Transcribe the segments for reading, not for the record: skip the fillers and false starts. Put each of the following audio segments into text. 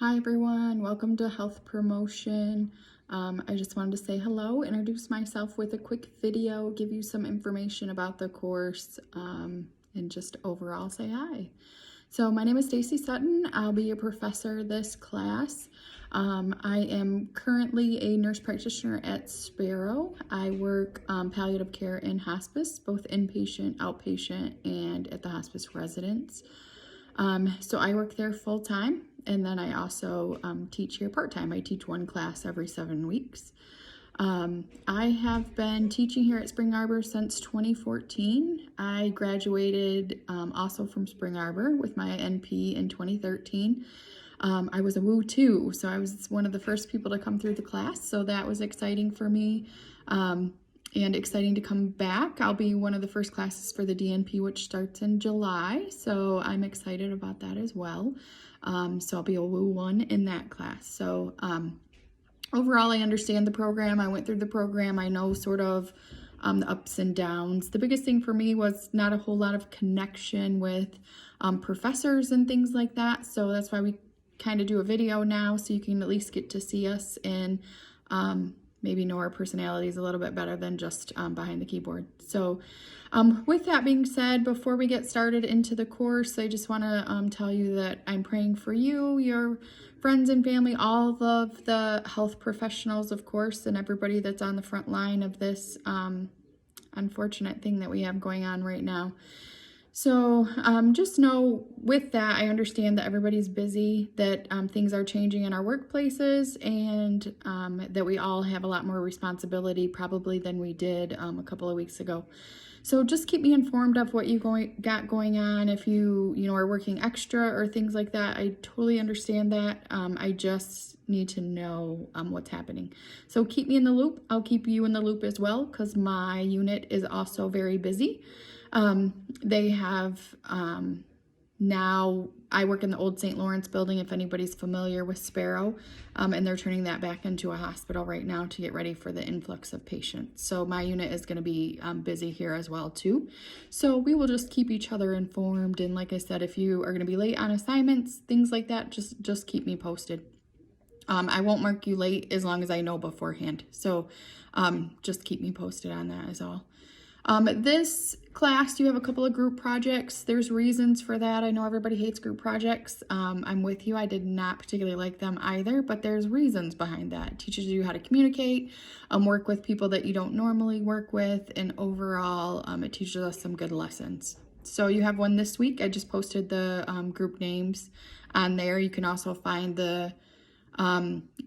Hi everyone, welcome to Health Promotion. I just wanted to say hello, introduce myself with a quick video, give you some information about the course, and just overall say hi. So my name is Stacy Sutton. I'll be a professor this class. I am currently a nurse practitioner at Sparrow. I work palliative care and hospice, both inpatient, outpatient, and at the hospice residence. So I work there full time, and then I also teach here part time. I teach one class every 7 weeks. I have been teaching here at Spring Arbor since 2014. I graduated also from Spring Arbor with my NP in 2013. I was a Woo too, so I was one of the first people to come through the class, so that was exciting for me. And exciting to come back. I'll be one of the first classes for the DNP, which starts in July, so I'm excited about that as well. So I'll be a Woo 1 in that class. So overall, I understand the program. I went through the program. I know sort of the ups and downs. The biggest thing for me was not a whole lot of connection with professors and things like that, so that's why we kind of do a video now, so you can at least get to see us and maybe know our personalities a little bit better than just behind the keyboard. So with that being said, before we get started into the course, I just want to tell you that I'm praying for you, your friends and family, all of the health professionals, of course, and everybody that's on the front line of this unfortunate thing that we have going on right now. So just know with that, I understand that everybody's busy, that things are changing in our workplaces, and that we all have a lot more responsibility probably than we did a couple of weeks ago. So just keep me informed of what you got going on. If you are working extra or things like that, I totally understand that. I just need to know what's happening. So keep me in the loop. I'll keep you in the loop as well, because my unit is also very busy. They have, now I work in the old St. Lawrence building, if anybody's familiar with Sparrow, and they're turning that back into a hospital right now to get ready for the influx of patients. So my unit is going to be busy here as well too. So we will just keep each other informed. And like I said, if you are going to be late on assignments, things like that, just keep me posted. I won't mark you late as long as I know beforehand. So just keep me posted on that is all. This class, you have a couple of group projects. There's reasons for that. I know everybody hates group projects. I'm with you. I did not particularly like them either, but there's reasons behind that. It teaches you how to communicate, work with people that you don't normally work with, and overall, it teaches us some good lessons. So you have one this week. I just posted the group names on there. You can also find the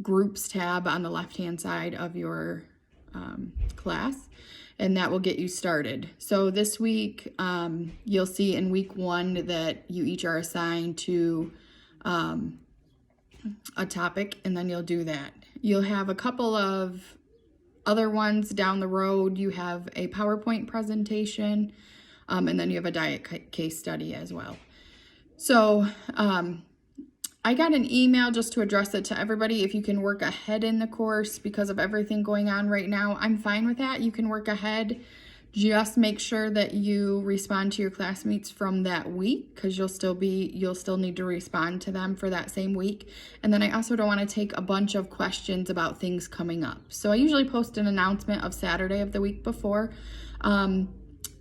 groups tab on the left-hand side of your class, and that will get you started. So this week, you'll see in week 1 that you each are assigned to a topic, and then you'll do that. You'll have a couple of other ones down the road. You have a PowerPoint presentation, and then you have a diet case study as well. So I got an email just to address it to everybody. If you can work ahead in the course because of everything going on right now, I'm fine with that. You can work ahead. Just make sure that you respond to your classmates from that week, because you'll still need to respond to them for that same week. And then I also don't want to take a bunch of questions about things coming up. So I usually post an announcement of Saturday of the week before.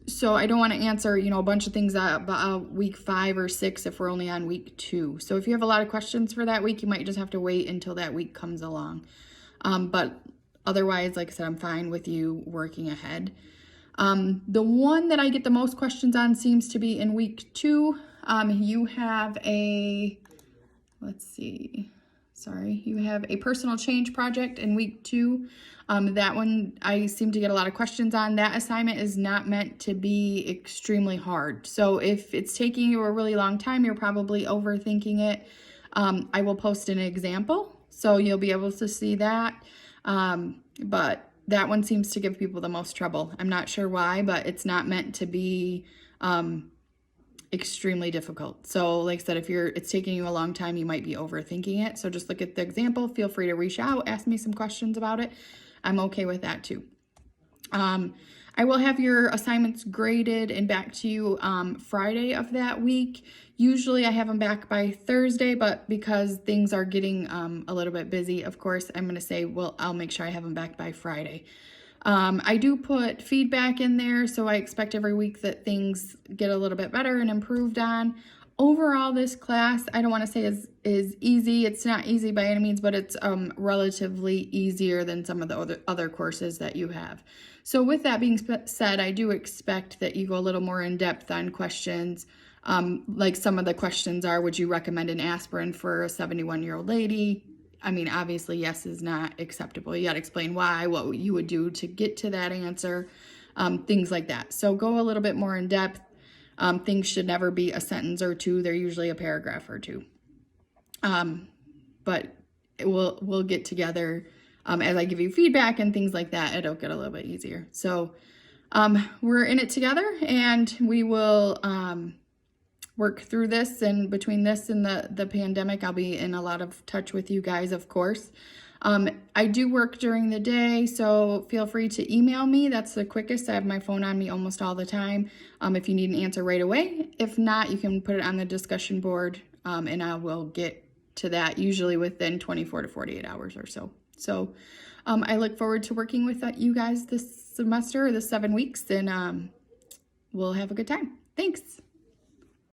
So I don't want to answer, a bunch of things about week 5 or 6 if we're only on week 2. So if you have a lot of questions for that week, you might just have to wait until that week comes along. But otherwise, like I said, I'm fine with you working ahead. The one that I get the most questions on seems to be in week 2. You have you have a personal change project in week 2. That one I seem to get a lot of questions on. That assignment is not meant to be extremely hard. So if it's taking you a really long time, you're probably overthinking it. I will post an example, so you'll be able to see that. But that one seems to give people the most trouble. I'm not sure why, but it's not meant to be extremely difficult. So like I said, if it's taking you a long time, you might be overthinking it. So just look at the example. Feel free to reach out, ask me some questions about it. I'm okay with that too. I will have your assignments graded and back to you Friday of that week. Usually I have them back by Thursday, but because things are getting a little bit busy, of course, I'm going to say, well, I'll make sure I have them back by Friday. I do put feedback in there, so I expect every week that things get a little bit better and improved on. Overall, this class, I don't want to say is easy. It's not easy by any means, but it's relatively easier than some of the other courses that you have. So with that being said, I do expect that you go a little more in depth on questions. Like some of the questions are, would you recommend an aspirin for a 71-year-old lady? I mean, obviously, yes is not acceptable. You got to explain why, what you would do to get to that answer, things like that. So go a little bit more in depth. Things should never be a sentence or two. They're usually a paragraph or two. But we'll get together as I give you feedback and things like that. It'll get a little bit easier. So we're in it together, and we will work through this. And between this and the pandemic, I'll be in a lot of touch with you guys, of course. I do work during the day, so feel free to email me. That's the quickest. I have my phone on me almost all the time if you need an answer right away. If not, you can put it on the discussion board, and I will get to that usually within 24 to 48 hours or so. So I look forward to working with you guys this semester, or the 7 weeks, and we'll have a good time. Thanks.